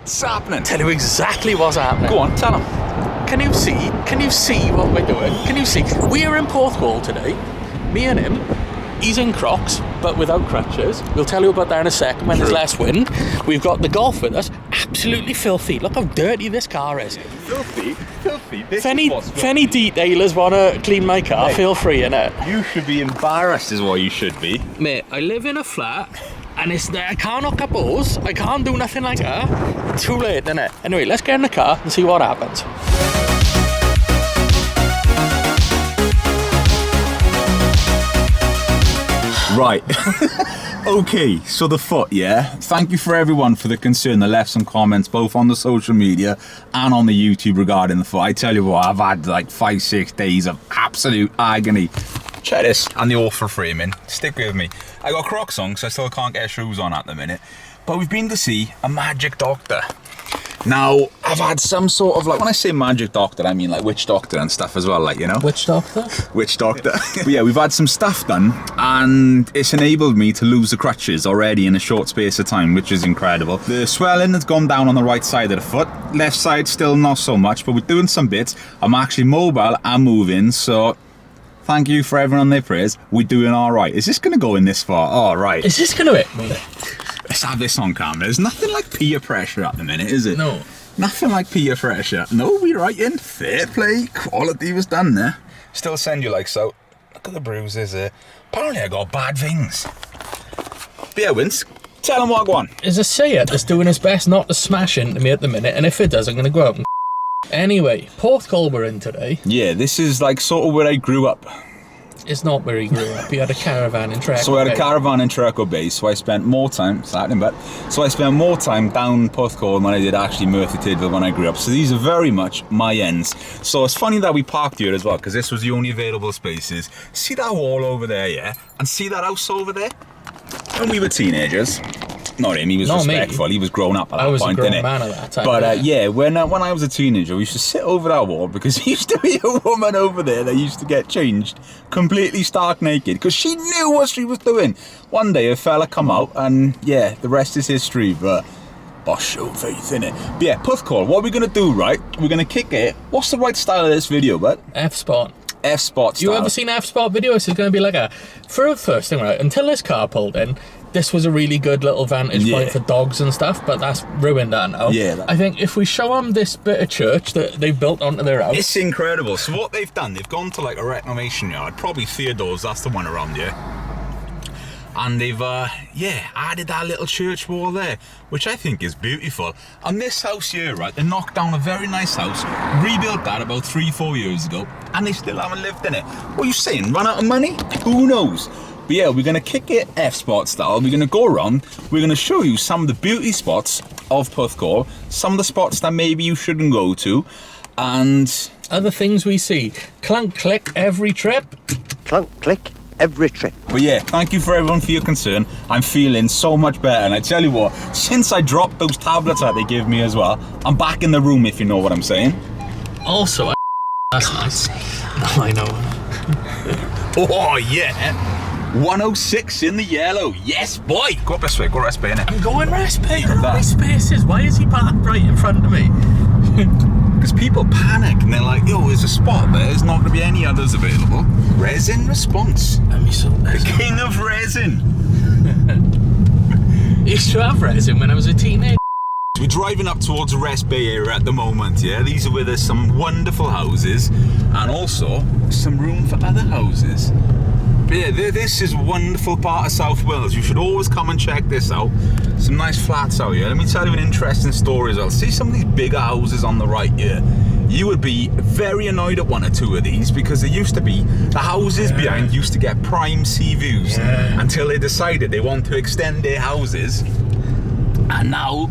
What's happening? Tell you exactly what's happening. Go on, tell them. Can you see what we're doing? Can you see? We are in Porthcawl today. Me and him. He's in Crocs, but without crutches. We'll tell you about that in a second when there's less wind. We've got the Golf with us. Absolutely filthy. Look how dirty this car is. Filthy? If any detailers want to clean my car, mate, feel free, innit? You should be embarrassed is what you should be. Mate, I live in a flat and it's there. I can't hook up hose. I can't do nothing like that. Too late, innit? Anyway, let's get in the car and see what happens. Right. Okay, so the foot, yeah? Thank you for everyone for the concern that left some comments both on the social media and on the YouTube regarding the foot. I tell you what, I've had like 5-6 days of absolute agony. Check this. And the awful framing. Stick with me. I got Crocs on because I still can't get shoes on at the minute. But we've been to see a magic doctor. Now, I've had some sort of, like, when I say magic doctor, I mean like witch doctor and stuff as well, like, you know? Witch doctor? Witch doctor. But yeah, we've had some stuff done, and it's enabled me to lose the crutches already in a short space of time, which is incredible. The swelling has gone down on the right side of the foot. Left side still not so much, but we're doing some bits. I'm actually mobile and moving, so thank you for everyone on their prayers. We're doing all right. Is this going to go in this far? All right. Is this going to hit me? Let's have this on camera. There's nothing like peer pressure at the minute, is it? No. Nothing like peer pressure. No, we're right in. Fair play. Quality was done there. Still send you like so. Look at the bruises there. Apparently I got bad things. But yeah, Vince, tell him what I want. There's a sayer that's doing his best not to smash into me at the minute, and if it does, I'm going to go out and Anyway, Porthcawl we're in today. Yeah, this is like sort of where I grew up. It's not where he grew up. He had a caravan in Trecco Bay. So I had a caravan in Trecco Bay, so I spent more time, so I spent more time down Porthcawl than I did actually Merthyr Tydfil when I grew up. So these are very much my ends. So it's funny that we parked here as well, because this was the only available spaces. See that wall over there, yeah? And see that house over there? When we were teenagers, not him, he was respectful, he was grown up at that point, I was a grown man at that time. But yeah, when I was a teenager, we used to sit over that wall because there used to be a woman over there that used to get changed completely stark naked because she knew what she was doing. One day a fella come out and yeah, the rest is history, but boss showed faith in it. But yeah, Porthcawl, what we're going to do, right, we're going to kick it. What's the right style of this video, bud? F-spot. F-spot style. You ever seen F-spot video? It's going to be like a, for a first thing, right, until this car pulled in, this was a really good little vantage point for dogs and stuff, but that's ruined that now. Yeah. I think if we show them this bit of church that they've built onto their house. It's incredible. So what they've done, they've gone to like a reclamation yard, probably Theodore's, that's the one around here. And they've, added that little church wall there, which I think is beautiful. And this house here, right, they knocked down a very nice house, rebuilt that about 3-4 years ago, and they still haven't lived in it. What are you saying, run out of money? Who knows? But yeah, we're going to kick it F-spot style. We're going to go around. We're going to show you some of the beauty spots of Porthcawl, some of the spots that maybe you shouldn't go to, and other things we see. Clunk, click, every trip. Clunk, click, every trip. But yeah, thank you for everyone for your concern. I'm feeling so much better, and I tell you what, since I dropped those tablets that they gave me as well, I'm back in the room, if you know what I'm saying. Also, that's nice. No, I know. Oh yeah. 106 in the yellow. Yes, boy. Go up this way. Go rest bay, innit? I'm going rest bay. Look at my spaces. Why is he parked right in front of me? Because people panic and they're like, yo, there's a spot there. There's not going to be any others available. Resin response. The king of resin. I used to have resin when I was a teenager. We're driving up towards the rest bay area at the moment, yeah? These are where there's some wonderful houses and also some room for other houses. But yeah, this is a wonderful part of South Wales. You should always come and check this out. Some nice flats out here. Let me tell you an interesting story as well. See some of these bigger houses on the right here. You would be very annoyed at one or two of these because there used to be, the houses behind used to get prime sea views until they decided they want to extend their houses. And now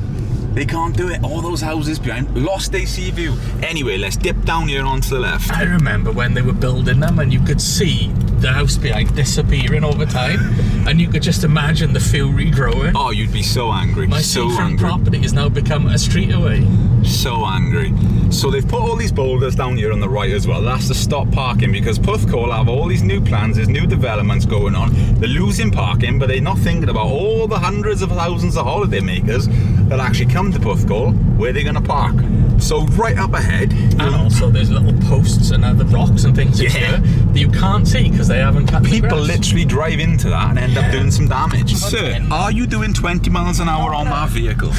they can't do it. All those houses behind lost their sea view. Anyway, let's dip down here onto the left. I remember when they were building them and you could see the house behind disappearing over time. and you could just imagine the fury growing. Oh, you'd be so angry. My so seafront angry. property has now become a street away. So angry. So they've put all these boulders down here on the right as well. That's to stop parking, because Porthcawl have all these new plans, there's new developments going on. They're losing parking, but they're not thinking about all the hundreds of thousands of holiday makers that actually come to Porthcawl, where they're going to park. So right up ahead, And also there's little posts and other rocks and things in here that you can't see because they haven't cut the people grass. literally drive into that and end up doing some damage. Sir, Okay. are you doing 20 miles an hour on that vehicle?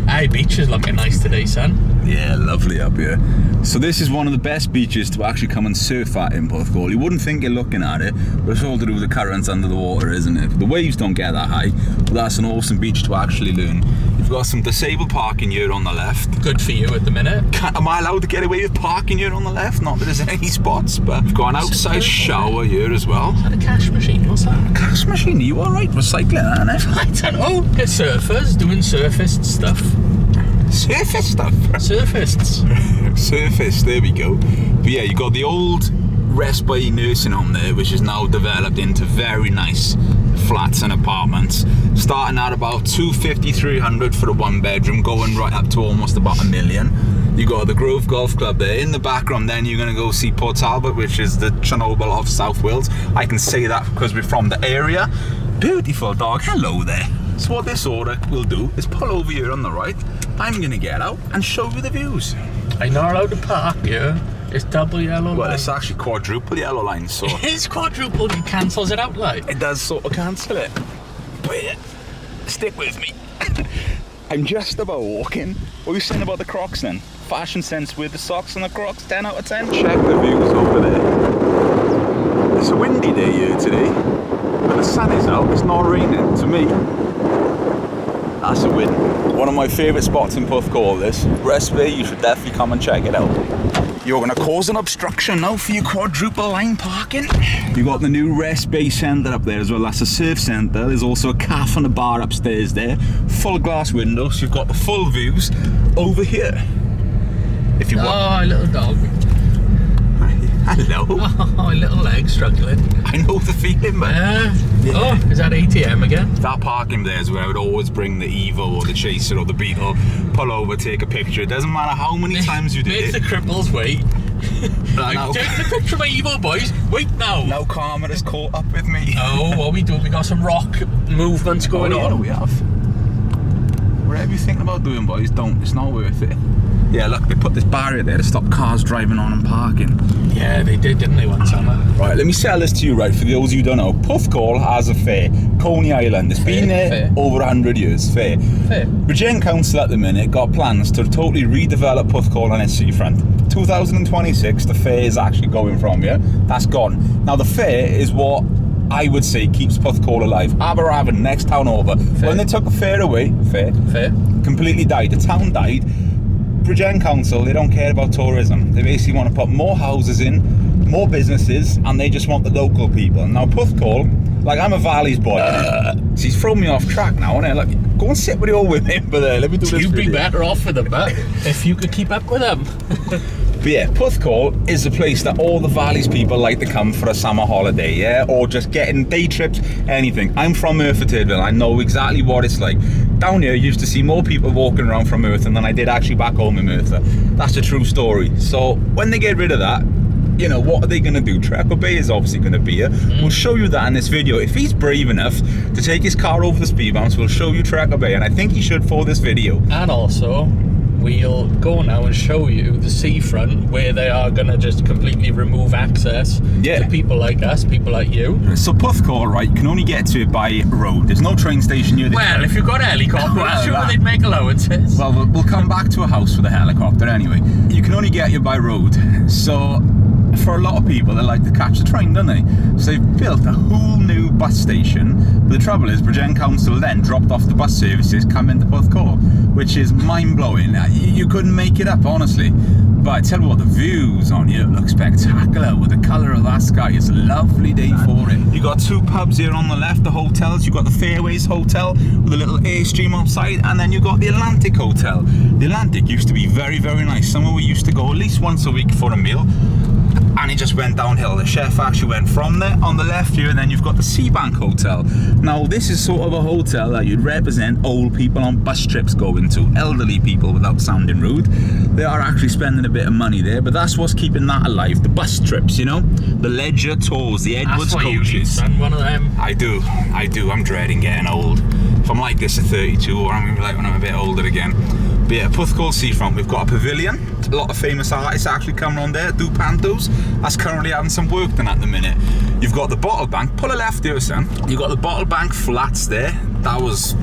Hey, beach is looking nice today, son. Yeah, lovely up here. So this is one of the best beaches to actually come and surf at in Porthcawl. You wouldn't think you're looking at it, but it's all to do with the currents under the water, isn't it? The waves don't get that high, but that's an awesome beach to actually learn. You've got some disabled parking here on the left. Good for you at the minute. Am I allowed to get away with parking here on the left? Not that there's any spots, but we've got an outside shower here as well. Is that a cash machine? What's that? Cash machine, are you alright? Recycling, aren't it? I don't know. It's surfers doing surfaced stuff. Surface stuff. Surfaced. Surface, there we go. But yeah, you got the old Rest Bay nursing home there, which is now developed into very nice flats and apartments, starting at about 250-300 for a one bedroom, going right up to almost about $1 million. You got the Grove Golf Club there in the background. Then you're going to go see Port Talbot, which is the Chernobyl of South Wales. I can say that because we're from the area. Beautiful dog, hello there. So what this order will do is pull over here on the right. I'm going to get out and show you the views. I'm not allowed to park here. It's double yellow line. Well, it's actually quadruple yellow line, so It's quadruple, it cancels it out like. it does sort of cancel it. But yeah, stick with me. I'm just about walking. What were you saying about the Crocs then? Fashion sense with the socks and the Crocs, 10 out of 10. Check the views over there. It's a windy day here today, but the sun is out, it's not raining. To me, that's a win. One of my favourite spots in Porthcawl, this. Rest Bay, you should definitely come and check it out. You're going to cause an obstruction now for your quadruple line parking. You got the new Rest Bay Centre up there as well. That's a surf centre. There's also a cafe and a bar upstairs there. Full glass windows. You've got the full views over here. If you want. Oh, little dog. Hello. Oh, little leg struggling. I know the feeling, man. Oh, is that ATM again? That parking there is where I would always bring the Evo or the Chaser or the Beetle, pull over, take a picture. It doesn't matter how many times you do Makes it. the cripples wait. Now, Taking a picture of my Evo, boys. Wait now. now Karma has caught up with me. Oh, what we do? We got some rock movements going yeah, on. we have. Whatever you're thinking about doing, boys, don't. It's not worth it. Yeah, look, they put this barrier there to stop cars driving on and parking. Yeah, they did, didn't they, one summer? Right, let me sell this to you, right, for those who don't know. Porthcawl has a fair, Coney Island. It's been there fair. over 100 years, fair. Fair. Bridgend Council at the minute got plans to totally redevelop Porthcawl on its seafront. 2026, the fair is actually going from here. That's gone. Now, the fair is what I would say keeps Porthcawl alive. Aberavon, next town over. Fair. When they took the fair away, fair, completely died. The town died. Bridgend Council, they don't care about tourism. They basically want to put more houses in, more businesses, and they just want the local people. Now, Porthcawl, like, I'm a Valleys boy. So he's thrown me off track now, innit? Like, go and sit with your women, but let me do this You'd be video. better off with them, but if you could keep up with them. But yeah, Porthcawl is a place that all the Valleys people like to come for a summer holiday, yeah? Or just getting day trips, anything. I'm from Merthyr Tydfil, I know exactly what it's like. Down here, you used to see more people walking around from Merthyr than I did actually back home in Merthyr. That's a true story. So when they get rid of that, you know, what are they going to do? Trecco Bay is obviously going to be here. We'll show you that in this video. If he's brave enough to take his car over the speed bumps, we'll show you Trecco Bay, and I think he should for this video. And also, we'll go now and show you the seafront where they are going to just completely remove access to people like us, people like you. So Porthcawl, right, you can only get to it by road. There's no train station near the Well, if you've got a helicopter, I'm sure they'd make allowances. Well, we'll come back to a house with a helicopter anyway. You can only get here by road. So for a lot of people, they like to catch the train, don't they? So they've built a whole new bus station. But the trouble is, Bridgend Council then dropped off the bus services coming to Porthcawl, which is mind-blowing. You couldn't make it up, honestly. But I tell you what, the views on here look spectacular with the colour of that sky. It's a lovely day for it. You got two pubs here on the left, the hotels. You got the Fairways Hotel with a little airstream outside, and then you got the Atlantic Hotel. The Atlantic used to be very, very nice. Somewhere we used to go at least once a week for a meal. and it just went downhill. The chef actually went from there on the left here, and then you've got the Seabank Hotel. Now this is sort of a hotel that you'd represent old people on bus trips going to, elderly people, without sounding rude. They are actually spending a bit of money there, but that's what's keeping that alive. The bus trips, you know, the leisure tours, the Edwards coaches. And one of them. I do. I'm dreading getting old. If I'm like this at 32, or I'm going to be like when I'm a bit older again. But yeah, Porthcawl Seafront, we've got a pavilion. A lot of famous artists actually come around there, do pantos. That's currently having some work done at the minute. You've got the Bottle Bank, pull a left here, son. You've got the Bottle Bank flats there. That was,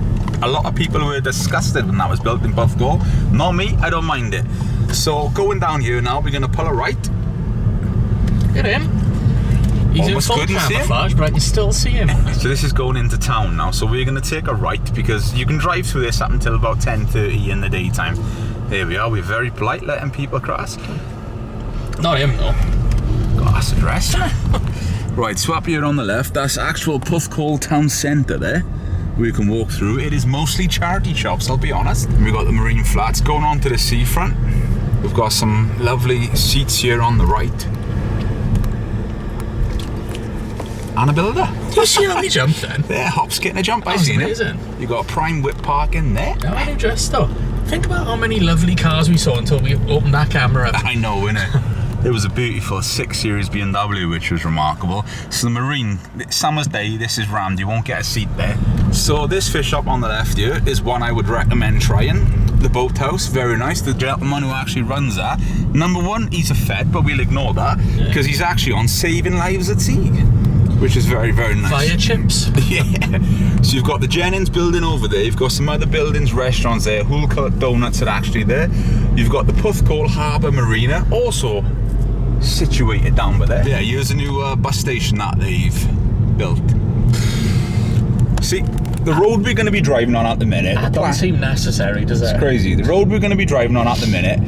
a lot of people were disgusted when that was built in Porthcawl. Not me, I don't mind it. So going down here now, we're going to pull a right. Get in. He's Almost in full couldn't see him. camouflage, but I can still see him. So this is going into town now, so we're going to take a right, because you can drive through this up until about 10:30 in the daytime. There we are, we're very polite, letting people cross. Not him though. Glass address. Right, so up here on the left, that's actual Porthcawl town centre there. We can walk through. It is mostly charity shops, I'll be honest. We've got the marine flats going on to the seafront. We've got some lovely seats here on the right. And a builder. Do you see how he jumped then? There, hop's getting a jump. I've That's seen amazing. it. You got a prime whip park in there. Now I'm impressed though. Think about how many lovely cars we saw until we opened that camera up. I know, innit? There was a beautiful 6 Series BMW, which was remarkable. So the marine, summer's day, this is rammed. You won't get a seat there. So this fish shop on the left here is one I would recommend trying. The boathouse, very nice. The gentleman who actually runs that, number one, he's a Fed, but we'll ignore that because he's actually on saving lives at sea, which is very, very nice. Fire chips. Yeah. So you've got the Jennings building over there. You've got some other buildings, restaurants there. Hullcut Donuts are actually there. You've got the Porthcawl Harbour Marina, also situated down by there. Yeah, here's a new bus station that they've built. See, the road we're going to be driving on at the minute. That doesn't seem necessary, does it? It's crazy. The road we're going to be driving on at the minute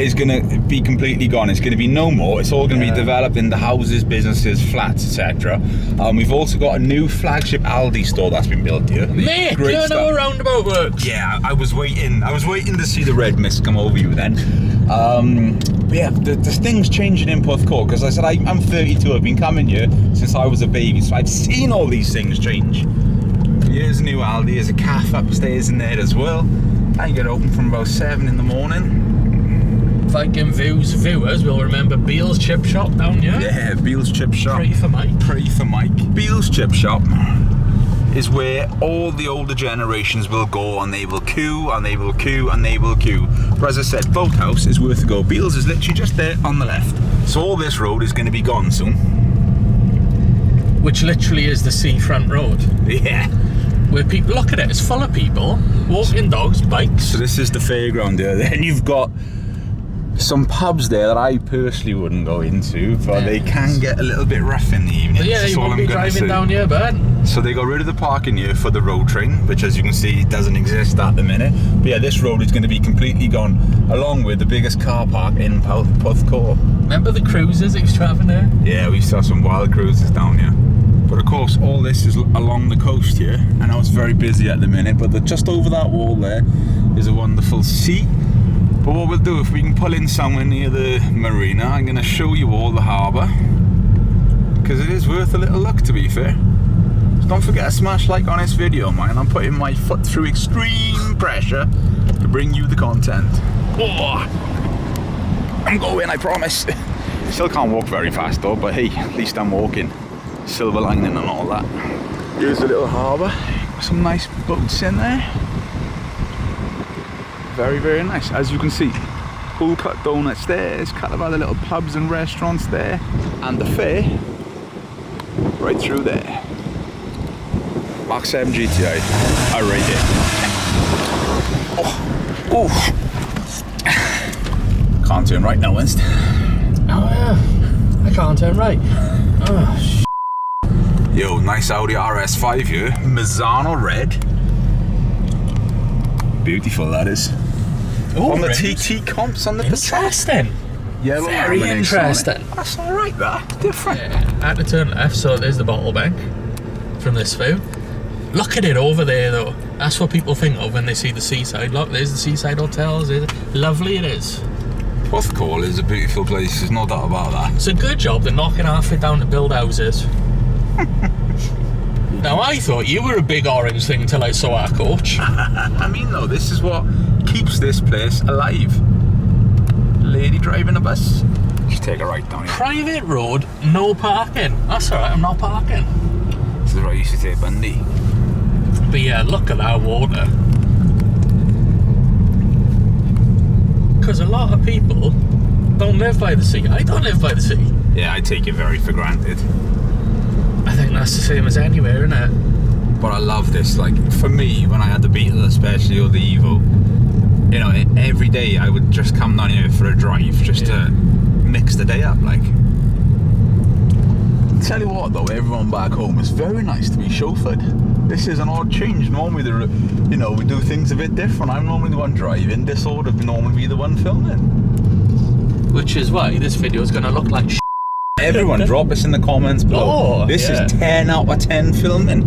is going to be completely gone. It's going to be no more. It's all going to be developed into houses, businesses, flats, etc. We've also got a new flagship Aldi store that's been built here. Mate, do you know how a roundabout works? Yeah, I was waiting to see the red mist come over you then. But yeah, there's things changing in Porthcawl, because I said I'm 32. I've been coming here since I was a baby, so I've seen all these things change. Here's a new Aldi. There's a cafe upstairs in there as well. I get open from about 7 in the morning. Viking viewers will remember Beale's Chip Shop down here. Yeah, Beale's Chip Shop. Pray for Mike. Pray for Mike. Beale's Chip Shop is where all the older generations will go, and they will queue, and they will queue, and they will queue. But as I said, Boathouse is worth a go. Beale's is literally just there on the left. So all this road is going to be gone soon. Which literally is the seafront road. Yeah. Where people, look at it, it's full of people, walking dogs, bikes. So this is the fairground there. Then you've got some pubs there that I personally wouldn't go into, but they can get a little bit rough in the evening. But yeah, you won't be driving down here, bud. So they got rid of the parking here for the road train, which, as you can see, doesn't exist at the minute. But yeah, this road is going to be completely gone, along with the biggest car park in Porthcawl. Remember the cruises that used to have in there? Yeah, we used to have some wild cruises down here. But of course, all this is along the coast here. I know it's very busy at the minute, but just over that wall there is a wonderful sea. But what we'll do, if we can pull in somewhere near the marina, I'm going to show you all the harbour, because it is worth a little look, to be fair. So don't forget to smash like on this video, man. I'm putting my foot through extreme pressure to bring you the content. Oh, I'm going, I promise. Still can't walk very fast though, but hey, at least I'm walking. Silver lining and all that. Here's a little harbour, some nice boats in there. Very, very nice. As you can see, Hullcut Donuts there, there's a couple of other little pubs and restaurants there, and the fair right through there. Mark 7 GTI, I rate it. Oh, can't turn right now, Winston. Oh yeah, I can't turn right. Oh, Yo, nice Audi RS5 here, Mazzano red. Beautiful, that is. Ooh, on the rims. TT comps on the Interesting. Yellow Very interesting. That's alright, that. Different. Yeah, I had to turn left, so there's the bottle bank from this view. Look at it over there though. That's what people think of when they see the seaside. Look, there's the seaside hotels. Lovely it is. Porthcawl is a beautiful place, there's no doubt about that. It's a good job they're knocking half it down to build houses. Now, I thought you were a big orange thing till I saw our coach. I mean, though, this is what keeps this place alive. Lady driving a bus. Just take a right down here. Private road, no parking. That's alright, I'm not parking. This is where I used to take Bundy. But yeah, look at that water. Because a lot of people don't live by the sea. I don't live by the sea. Yeah, I take it very for granted. I think that's the same as anywhere, isn't it? But I love this. Like, for me, when I had the Beetle especially, or the Evo, you know, every day I would just come down here for a drive just to mix the day up, like. Tell you what though, everyone back home, it's very nice to be chauffeured. This is an odd change. Normally, you know, we do things a bit different. I'm normally the one driving. This would normally be the one filming. Which is why this video is going to look like Everyone drop us in the comments below. This is 10 out of 10 filming.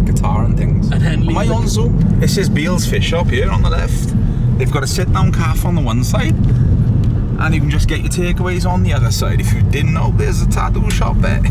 Guitar and things. And then am I on Zoom? This is Beale's Fish Shop here on the left. They've got a sit-down cafe on the one side, and you can just get your takeaways on the other side. If you didn't know, there's a tattoo shop there.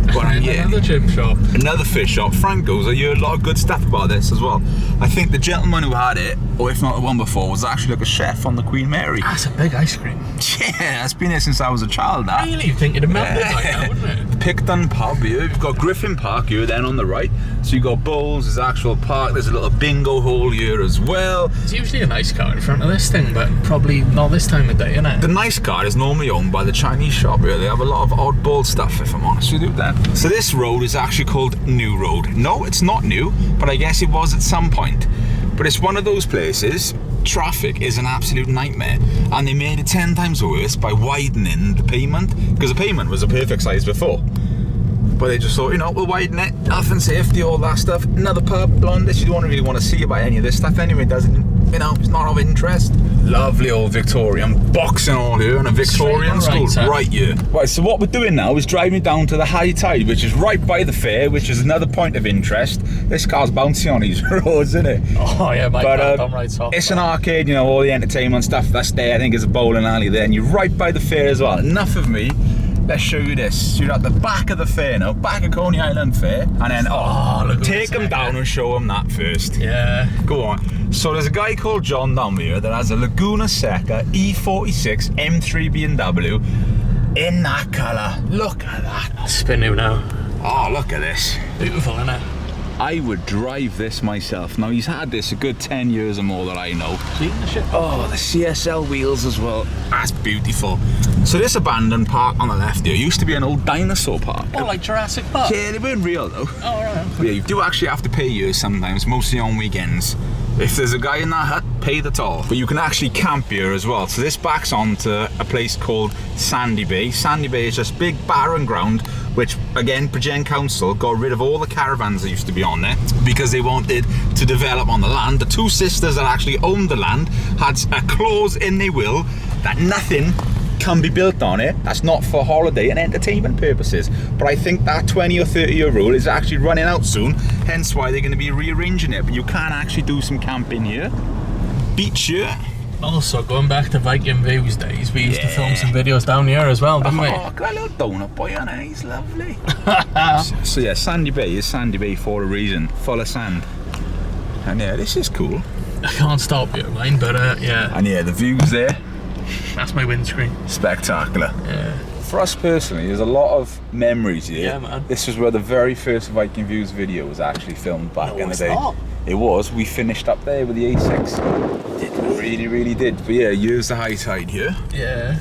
But another gym shop. Another fish shop. Franco's. I heard a lot of good stuff about this as well. I think the gentleman who had it, or if not the one before, was actually like a chef on the Queen Mary. That's a big ice cream. Yeah, that's been there since I was a child, that. Really? You think you'd have melted like that, wouldn't it? Picton Pub here. You've got Griffin Park here, then on the right. So you've got bowls, there's actual park, there's a little bingo hole here as well. There's usually a nice car in front of this thing, but probably not this time of day, innit? The nice car is normally owned by the Chinese shop here. They have a lot of oddball stuff, if I'm honest with you, then. So this road is actually called New Road. No, it's not new, but I guess it was at some point. But it's one of those places, traffic is an absolute nightmare, and they made it 10 times worse by widening the pavement, because the pavement was a perfect size before. But they just thought, you know, we'll widen it, health and safety, all that stuff. Another pub, Blondish, you don't really want to see about any of this stuff anyway, doesn't, you know, it's not of interest. Lovely old Victorian boxing all here, and a Victorian school right here. Right, so what we're doing now is driving down to the high tide, which is right by the fair, which is another point of interest. This car's bouncing on these roads, isn't it? Oh yeah, my God, I'm right soft. It's an arcade, you know, all the entertainment stuff that's there. I think there's a bowling alley there, and you're right by the fair as well. Enough of me. Let's show you this. You're at the back of the fair now, back of Coney Island Fair, and then take them down and show them that first. Yeah. Go on. So there's a guy called John down here that has a Laguna Seca E46 M3 BMW in that colour. Look at that. Spin new now. Oh, look at this. Beautiful, isn't it? I would drive this myself. Now, he's had this a good 10 years or more that I know. Oh, the CSL wheels as well. That's beautiful. So this abandoned park on the left here used to be an old dinosaur park. Oh, like Jurassic Park? Yeah, they weren't real though. Oh, right. But yeah, you do actually have to pay here sometimes, mostly on weekends. If there's a guy in that hut, pay the toll. But you can actually camp here as well. So this backs onto a place called Sandy Bay. Sandy Bay is just big barren ground, which again, Bridgend Council got rid of all the caravans that used to be on there because they wanted to develop on the land. The two sisters that actually owned the land had a clause in their will that nothing can be built on it that's not for holiday and entertainment purposes. But I think that 20 or 30 year rule is actually running out soon, hence why they're going to be rearranging it. But you can actually do some camping here. Beach here. Also, going back to Viking Views days, we used to film some videos down here as well, didn't we? Oh, got a little donut boy on it, he's lovely. So yeah, Sandy Bay is Sandy Bay for a reason, full of sand. And yeah, this is cool. I can't stop you, mine, but yeah. And yeah, the views there. That's my windscreen. Spectacular. Yeah. For us personally, there's a lot of memories here. Yeah, man. This was where the very first Viking Views video was actually filmed back in the day. Not. It was. We finished up there with the A6. Did we? Really, really did. But yeah, here's the high tide here. Yeah.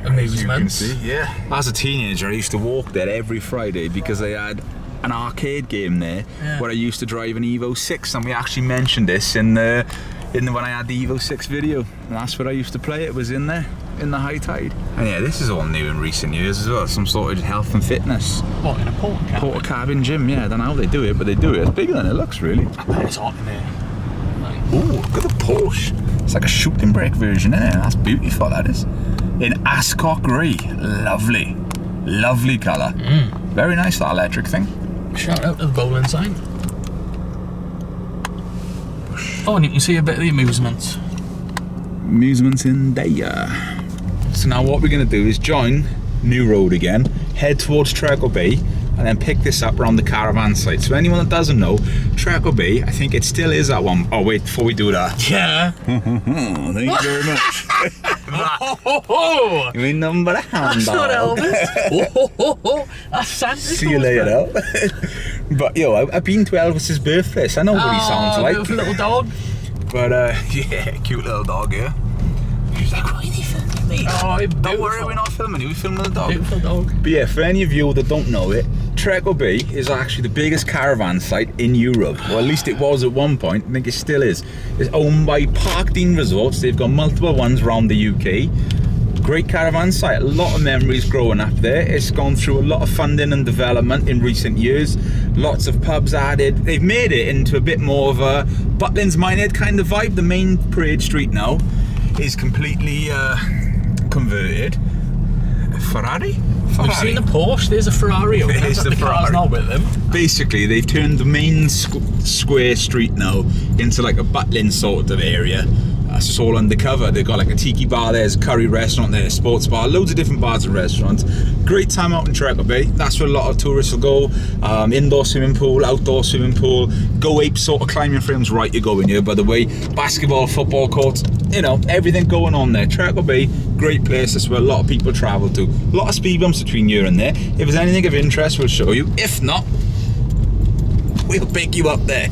As you can see, yeah. As a teenager, I used to walk there every Friday because they had an arcade game there where I used to drive an Evo 6, and we actually mentioned this in when I had the Evo 6 video, and that's where I used to play. It was in there, in the high tide. And yeah, this is all new in recent years as well, some sort of health and fitness. What, in a Porthcawl? Porthcawl gym, yeah, I don't know how they do it, but they do it. It's bigger than it looks, really. I bet it's hot in there. Oh, look at the Porsche. It's like a shooting brake version, isn't it? That's beautiful, that is. In Ascot grey. Lovely. Lovely colour. Very nice, that electric thing. Shout out to the bowling sign. Oh, and you can see a bit of the amusements. Amusements in there. So now what we're going to do is join New Road again, head towards Trecco Bay, and then pick this up around the caravan site. So anyone that doesn't know, Trecco Bay, I think it still is that one. Oh wait, before we do that. Yeah. Thank you very much. Oh, You mean nothing but a hand. that's not Elvis. That's Santa. See you later. But yo, I've been to Elvis's birthplace. I know what he sounds like. Beautiful little dog. But yeah, cute little dog, yeah. She's like, why are they filming me? Oh, Don't worry, we're not filming you, we're filming the dog. Beautiful dog. But yeah, for any of you that don't know it, Trecco Bay is actually the biggest caravan site in Europe. Well, at least it was at one point. I think it still is. It's owned by Parkdean Resorts. They've got multiple ones around the UK. Great caravan site. A lot of memories growing up there. It's gone through a lot of funding and development in recent years. Lots of pubs added. They've made it into a bit more of a Butlins Minehead kind of vibe. The main parade street now is completely converted. Ferrari? We've seen a Porsche, there's a Ferrari over there. There's the The car's Ferrari. not with them. Basically, they've turned the main square street now into like a Butlins sort of area. That's just all undercover. They've got like a tiki bar, there's a curry restaurant there, a sports bar, loads of different bars and Go Ape sort of climbing frames right you're going here, by the way. Basketball, football courts, you know, everything going on there. Trecco Bay, great place. That's where a lot of people travel to. A lot of speed bumps between here and there. If there's anything of interest, we'll show you. If not, we'll pick you up there.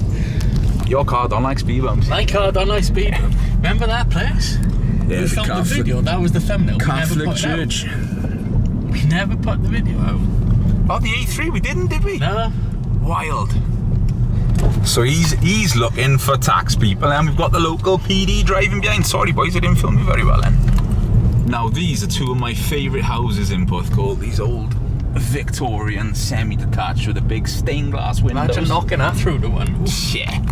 Your car don't like speed bumps. My car don't like speed bump. Remember that place? Yeah, We the filmed the Catholic- video, that was the thumbnail. Catholic Church. We never put the video out. Oh, the A3, we didn't, did we? No. Wild. So he's looking for tax people, and we've got the local PD driving behind. Sorry boys, I didn't film you very well then. Now these are two of my favourite houses in Porthcawl. These old Victorian semi-detached with the big stained glass windows. Imagine knocking that through the one. Yeah.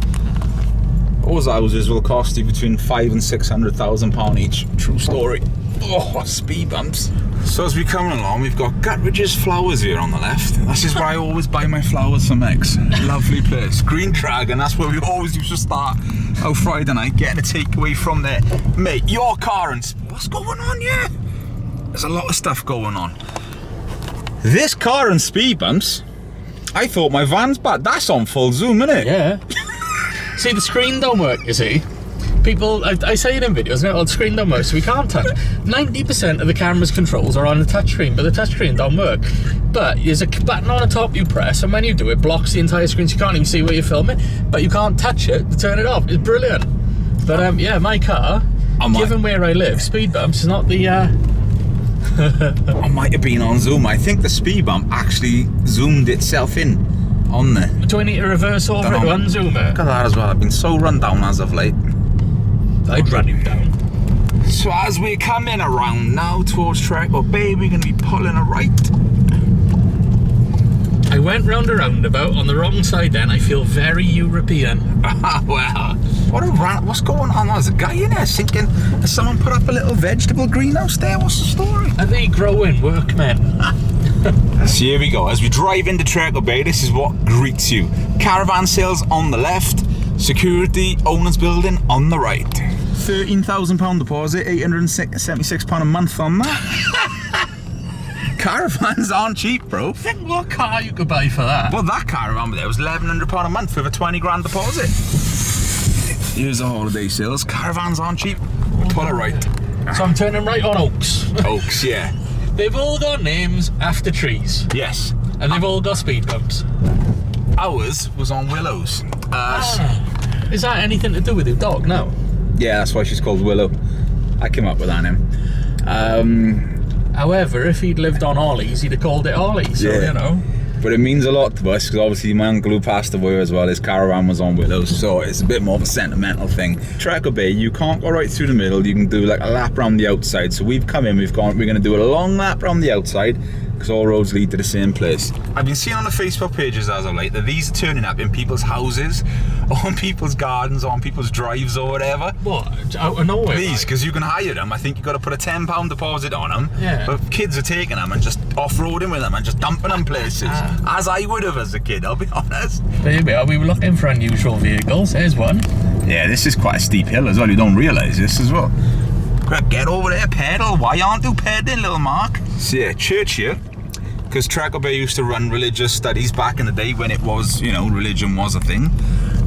Those houses will cost you between £500,000 and £600,000 each. True story. Oh, speed bumps. So as we come along, we've got Guttridge's Flowers here on the left. This is where I always buy my flowers from X. Lovely place. Green Dragon, that's where we always used to start our Friday night, getting a takeaway from there. Mate, your car and... What's going on here? There's a lot of stuff going on. This car and speed bumps, I thought my van's bad. That's on full zoom, innit? Yeah. See, the screen don't work, you see. People, I say it in videos, the screen don't work, so we can't touch. 90% of the camera's controls are on the touchscreen, but the touchscreen don't work. But there's a button on the top you press, and when you do it, blocks the entire screen, so you can't even see where you're filming, but you can't touch it to turn it off. It's brilliant. But yeah, my car, given where I live, speed bumps is not the... I might have been on zoom. I think the speed bump actually zoomed itself in on there. Do I need to reverse over it to unzoom it? Look at that as well. I've been so run down as of late. I'd run you down. So as we're coming around now towards Trecco Bay, we're going to be pulling a right. I went round a roundabout on the wrong side then. I feel very European. Well, what's going on? There's a guy in there thinking, has someone put up a little vegetable greenhouse there? What's the story? Are they growing workmen? So here we go. As we drive into Trecco Bay, this is what greets you. Caravan sales on the left, security owners building on the right. £13,000 deposit, £876 a month on that. Caravans aren't cheap, bro. Think what car you could buy for that. Well, that caravan there was £1,100 a month with a 20 grand deposit. Here's the holiday sales. Caravans aren't cheap. Pull it right. So I'm turning right on Oaks. Oaks, yeah. They've all got names after trees. Yes. And they've all got speed bumps. Ours was on Willows. Is that anything to do with your dog? No. Yeah, that's why she's called Willow. I came up with that name. However, if he'd lived on Ollie's, he'd have called it Ollie, so Yeah. you know. But it means a lot to us because obviously my uncle who passed away as well, his caravan was on Willows, so it's a bit more of a sentimental thing. Trecco Bay, you can't go right through the middle, you can do like a lap around the outside. So we've come in, we're going to do a long lap around the outside because all roads lead to the same place. I've been seeing on the Facebook pages as of late that these are turning up in people's houses, or on people's gardens, or on people's drives or whatever. What? Out of nowhere? These, like? because you can hire them. I think you've got to put a £10 deposit on them. Yeah. But kids are taking them and just off-roading with them and just dumping them places. As I would have as a kid, I'll be honest. There we are. We were looking for unusual vehicles. Here's one. Yeah, this is quite a steep hill as well. You don't realise this as well. Get over there, pedal. Why aren't you pedaling, little Mark? So yeah, church here. Because Trecco Bay used to run religious studies back in the day when it was, you know, religion was a thing.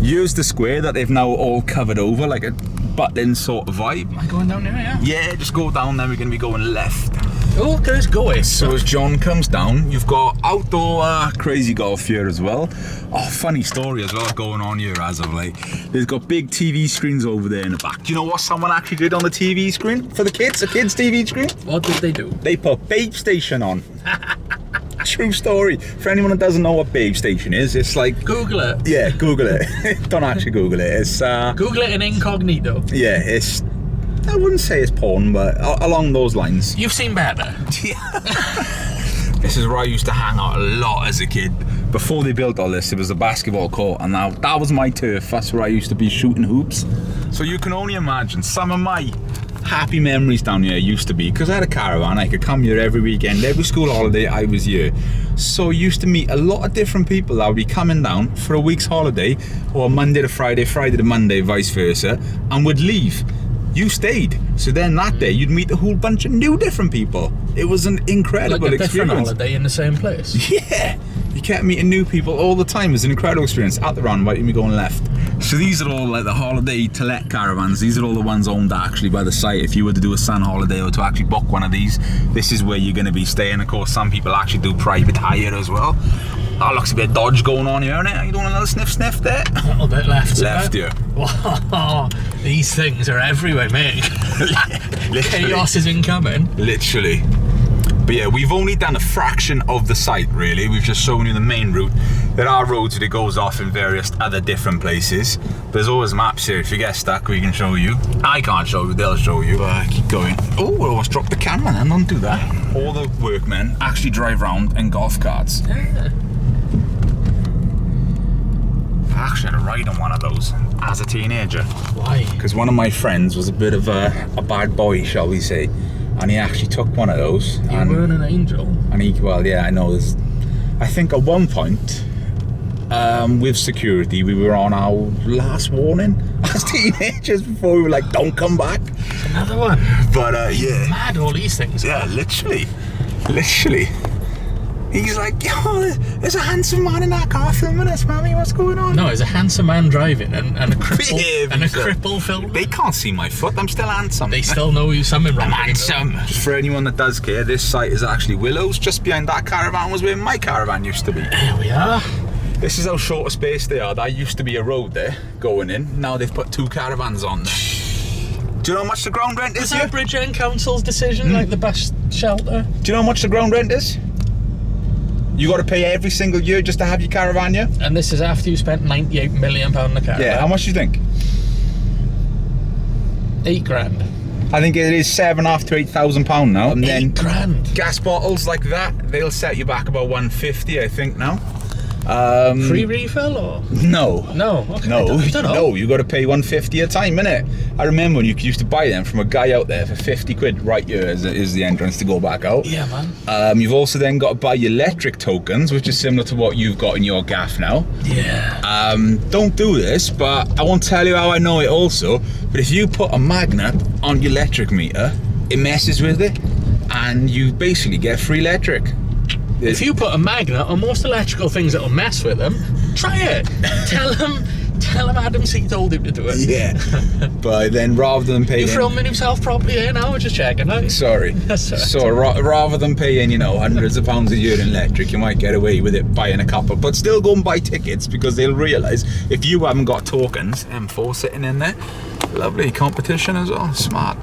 Here's the square that they've now all covered over, like a button sort of vibe. Am I going down there, yeah? Yeah, just go down, then we're going to be going left. Oh, there's going. So as John comes down, you've got outdoor crazy golf here as well. Oh, funny story as well going on here as of late. They've got big TV screens over there in the back. Do you know what someone actually did on the TV screen for the kids? A kid's TV screen? What did they do? They put Babe Station on. True story. For anyone that doesn't know what Babe Station is, it's like... Google it. Yeah, Google it. Don't actually Google it. It's... Google it in incognito. Yeah, it's... I wouldn't say it's porn, but along those lines. You've seen better. This is where I used to hang out a lot as a kid. Before they built all this, it was a basketball court, and now that was my turf. That's where I used to be shooting hoops. So you can only imagine some of my happy memories down here used to be, because I had a caravan, I could come here every weekend, every school holiday I was here. So I used to meet a lot of different people that would be coming down for a week's holiday, or Monday to Friday, Friday to Monday, vice versa, and would leave. You stayed. So then that day you'd meet a whole bunch of new different people. It was an incredible like a different experience. holiday in the same place. Yeah. You kept meeting new people all the time. It was an incredible experience. At the roundabout, you'd be going left. So these are all like the holiday to let caravans. These are all the ones owned actually by the site. If you were to do a sun holiday or to actually book one of these, this is where you're going to be staying. Of course, some people actually do private hire as well. That looks a bit dodge going on here, isn't it? You doing a little sniff there? A little bit left. Left here. Wow, these things are everywhere, mate. Chaos is incoming. Literally. But yeah, we've only done a fraction of the site really. We've just shown you the main route. There are roads that goes off in various other different places. There's always maps here. If you get stuck, we can show you. I can't show you, they'll show you. Keep going. Oh, we almost dropped the camera then, don't do that. All the workmen actually drive around in golf carts. Yeah. I actually had a ride on one of those as a teenager. Why? Because one of my friends was a bit of a bad boy, shall we say. And he actually took one of those. You weren't an angel. And he, well, yeah, I know. I think at one point, with security, we were on our last warning as teenagers before we were like, don't come back. It's another one. But yeah. Mad all these things. Yeah, literally. He's like, yo, there's a handsome man in that car filming us, mommy, what's going on? No, there's a handsome man driving and a cripple filming. They can't see my foot, I'm still handsome. They still know you something wrong. I'm handsome. For anyone that does care, this site is actually Willows. Just behind that caravan was where my caravan used to be. There we are. This is how short a space they are. That used to be a road there, going in. Now they've put 2 caravans on there. Do you know how much the ground rent is? Is that Bridgend Council's decision, like the best shelter? Do you know how much the ground rent is? You got to pay every single year just to have your caravan here. And this is after you spent £98 million on the caravan. Yeah, how much do you think? 8 grand. I think it is £7,500 to £8,000 now. And then 8 grand. Gas bottles like that, they'll set you back about £150, I think now. Free refill or? No. No. Okay. I don't know. No, you got to pay £150 a time, innit? I remember when you used to buy them from a guy out there for 50 quid right here is the entrance to go back out. Yeah, man. You've also then got to buy your electric tokens, which is similar to what you've got in your gaff now. Yeah. Don't do this, but I won't tell you how I know it also, but if you put a magnet on your electric meter, it messes with it, and you basically get free electric. If you put a magnet on most electrical things that'll mess with them, try it. Tell him Adam C told him to do it. Yeah. But then rather than paying... You filming himself properly here now? We're just checking out. Sorry. That's right. So rather than paying, you know, hundreds of pounds a year in electric, you might get away with it buying a couple. But still go and buy tickets, because they'll realise if you haven't got tokens, M4 sitting in there. Lovely competition as well. Smart.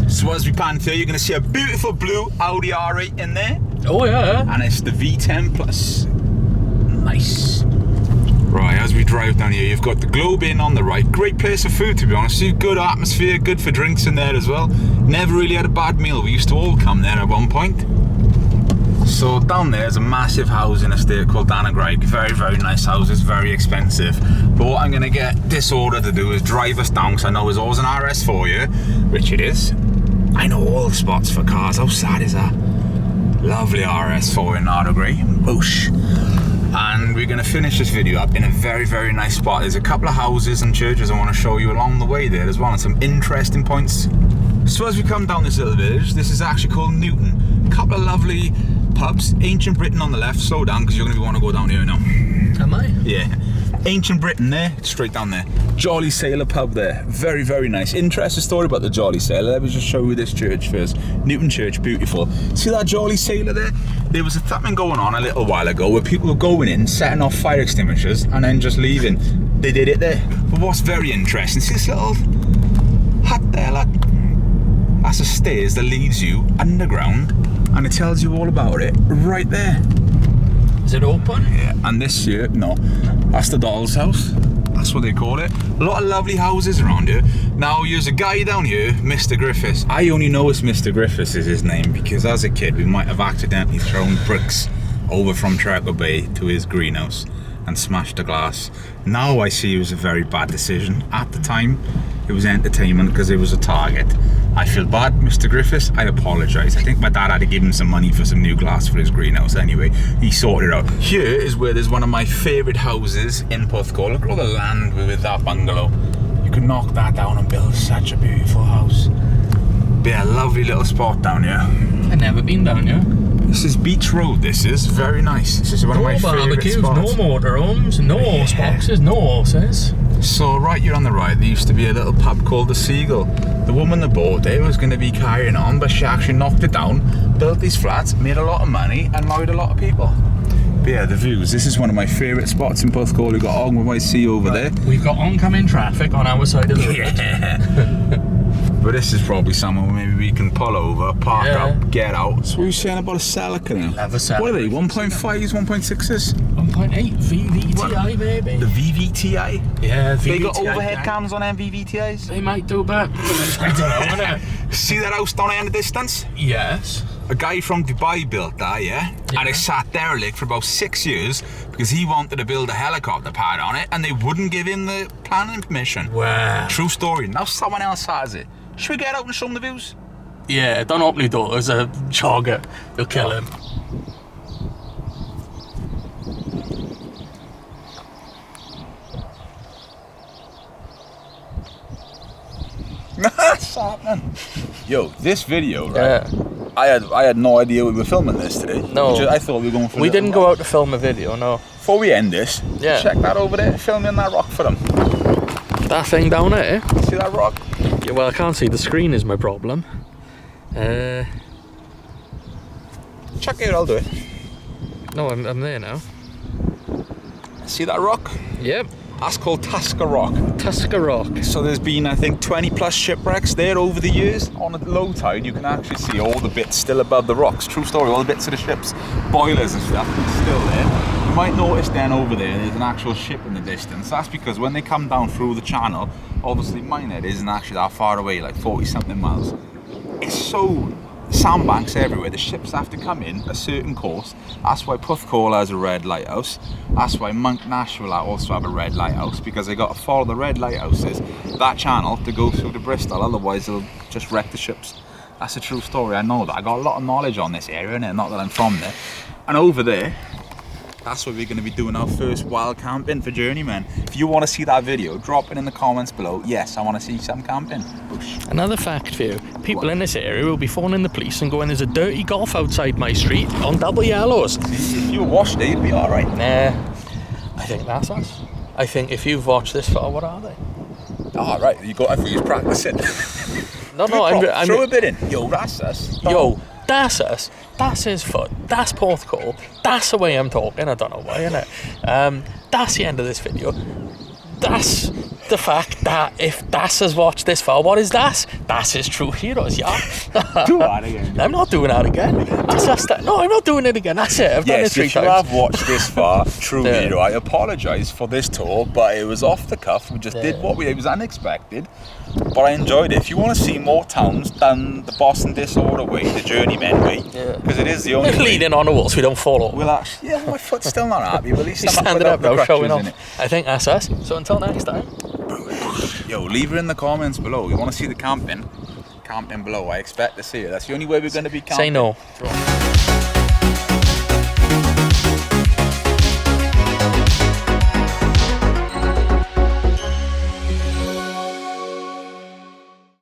So as we pan through, you're going to see a beautiful blue Audi R8 in there. Oh yeah. And it's the V10 Plus. Nice. Right, as we drive down here, you've got the Globe Inn on the right. Great place for food, to be honest. Good atmosphere, good for drinks in there as well. Never really had a bad meal. We used to all come there at one point. So down there is a massive housing estate called Dannegraig. Very, very nice houses, very expensive. But what I'm going to get this order to do is drive us down, because I know there's always an RS for you, which it is. I know all the spots for cars. How sad is that? Lovely RS4 in Dannegraig. Boosh. And we're going to finish this video up in a very, very nice spot. There's a couple of houses and churches I want to show you along the way there as well, and some interesting points. So as we come down this little village, this is actually called Newton. A couple of lovely pubs. Ancient Britain on the left. Slow down because you're going to want to go down here now. Am I? Yeah. Ancient Britain there, straight down there. Jolly Sailor pub there. Very, very nice. Interesting story about the Jolly Sailor. Let me just show you this church first. Newton Church, beautiful. See that Jolly Sailor there? There was a something going on a little while ago where people were going in, setting off fire extinguishers and then just leaving. They did it there. But what's very interesting, see this little hut there, look? That's the stairs that leads you underground and it tells you all about it right there. Is it open? Yeah, and this here, no, that's the doll's house. That's what they call it. A lot of lovely houses around here. Now, there's a guy down here, Mr. Griffiths. I only know it's Mr. Griffiths is his name because as a kid, we might have accidentally thrown bricks over from Trecco Bay to his greenhouse and smashed the glass. Now I see it was a very bad decision. At the time, it was entertainment because it was a target. I feel bad, Mr. Griffiths. I apologise. I think my dad had to give him some money for some new glass for his greenhouse. Anyway, he sorted it out. Here is where there's one of my favourite houses in Porthcawl. Look at all the land with that bungalow. You can knock that down and build such a beautiful house. Be a lovely little spot down here. I've never been down here. This is Beach Road. This is very nice. This is one of my favourite barbecues, spots. no motorhomes, no horse boxes, no horses. So right here on the right, there used to be a little pub called the Seagull. The woman that bought it was going to be carrying on, but she actually knocked it down, built these flats, made a lot of money, and married a lot of people. But yeah, the views. This is one of my favourite spots in Porthcawl. We've got Ogmore by Sea over there. We've got oncoming traffic on our side of the road. Yeah. But this is probably somewhere where maybe we can pull over, park up, get out. So what are you saying about a cellar canal? Love a cellar. What are they, 1.5s, 1.6s? 1.8 VVTI, maybe. The VVTI? Yeah, VVTI. They got overhead cams on them VVTIs? They might do, but I don't know, innit? See that house down there in the distance? Yes. A guy from Dubai built that, yeah? And it sat derelict for about 6 years because he wanted to build a helicopter pad on it and they wouldn't give him the planning permission. Wow. True story. Now someone else has it. Should we get out and show them the views? Yeah, don't open the door. There's a jogger. They'll kill him. What's happening? Yo, this video, right? Yeah. I had no idea we were filming this today. No. I thought we were going for We didn't go out to film a video, no. Before we end this, Yeah. check that over there. Film me on that rock for them. That thing down there? See that rock? Yeah, well, I can't see. The screen is my problem. Check it, I'll do it. No, I'm there now. See that rock? Yep. That's called Tusker Rock. Tusker Rock. So there's been, I think, 20 plus shipwrecks there over the years. On a low tide, you can actually see all the bits still above the rocks. True story, all the bits of the ships, boilers and stuff, still there. You might notice then over there's an actual ship in the distance. That's because when they come down through the channel, obviously Minehead isn't actually that far away, like 40 something miles. It's so sandbanks everywhere. The ships have to come in a certain course. That's why Porthcawl has a red lighthouse. That's why Monk Nashville also have a red lighthouse, because they got to follow the red lighthouses, that channel, to go through to Bristol. Otherwise they'll just wreck the ships. That's a true story. I know that. I got a lot of knowledge on this area, innit? Not that I'm from there. And over there, that's where we're going to be doing our first wild camping for Journeymen. If you want to see that video, drop it in the comments below. Yes, I want to see some camping. Boosh. Another fact for you. People in this area will be phoning the police and going, there's a dirty golf outside my street on double yellows. See, if you washed it, you'd be alright. Nah, I think that's us. I think if you've watched this far, what are they? Alright, I thought you was practicing. No, I'm throw a bit in. Yo, that's us. Yo, that's us. That's his foot. That's Porthcawl. That's the way I'm talking. I don't know why, innit? That's the end of this video. That's the fact that if Das has watched this far, what is Das? Das is true heroes, yeah. Do that again. I'm not doing that again. That's that. No, I'm not doing it again. That's it. I've done it 3 times. Yes, if you have watched this far, true hero, I apologise for this tour, but it was off the cuff. We just did it was unexpected, but I enjoyed it. If you want to see more towns than the Boston Disorder way, the Journeymen way, because it is the only way. Leaning on the wall so we don't fall over. We'll actually, my foot's still not happy, but at least He's standing up now, showing off. I think that's us. So until next time. Yo, leave it in the comments below. You want to see the camping below. I expect to see it. That's the only way we're going to be camping. Say no.